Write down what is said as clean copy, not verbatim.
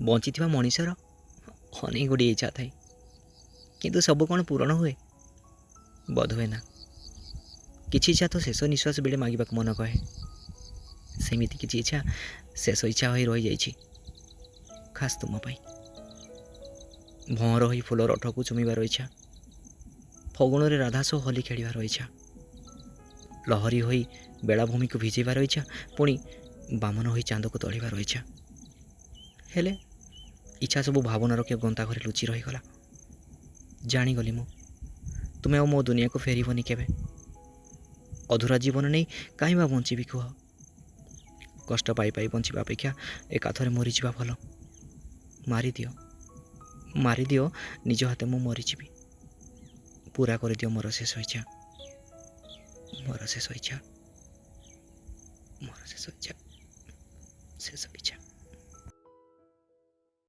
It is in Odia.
ବଞ୍ଚିଥିବା ମଣିଷର ଅନେକ ଗୁଡ଼ିଏ ଇଚ୍ଛା ଥାଏ, କିନ୍ତୁ ସବୁ କ'ଣ ପୂରଣ ହୁଏ? ବୋଧହୁଏ ନା। କିଛି ଇଚ୍ଛା ତ ଶେଷ ନିଶ୍ୱାସ ବେଳେ ମାଗିବାକୁ ମନ କହେ। ସେମିତି କିଛି ଇଚ୍ଛା ଶେଷ ଇଚ୍ଛା ହୋଇ ରହିଯାଇଛି, ଖାସ୍ ତୁମ ପାଇଁ। ଭଅଁର ହୋଇ ଫୁଲର ଓଠକୁ ଚୁମିବାର ଇଚ୍ଛା, ଫଗୁଣରେ ରାଧା ସହ ହୋଲି ଖେଳିବାର ଇଚ୍ଛା, ଲହରୀ ହୋଇ ବେଳାଭୂମିକୁ ଭିଜେଇବାର ଇଚ୍ଛା, ପୁଣି ବାମନ ହୋଇ ଚାନ୍ଦକୁ ତଳିବାର ଇଚ୍ଛା। ହେଲେ ଇଚ୍ଛା ସବୁ ଭାବନାର କେଉଁ ଗନ୍ତା ଘରେ ଲୁଚି ରହିଗଲା। ଜାଣିଗଲି ମୁଁ, ତୁମେ ଆଉ ମୋ ଦୁନିଆକୁ ଫେରିବନି କେବେ। ଅଧୁରା ଜୀବନ ନେଇ କାହିଁ ବା ବଞ୍ଚିବି କୁହ? କଷ୍ଟ ପାଇ ପାଇ ବଞ୍ଚିବା ଅପେକ୍ଷା ଏକାଥରେ ମରିଯିବା ଭଲ। ମାରିଦିଅ, ମାରିଦିଅ, ନିଜ ହାତେ ମୁଁ ମରିଯିବି। ପୁରା କରିଦିଅ ମୋର ଶେଷ ଇଚ୍ଛା, ମୋର ଶେଷ ଇଚ୍ଛା, ମୋର ଶେଷ ଇଚ୍ଛା, ଶେଷ ଇଚ୍ଛା।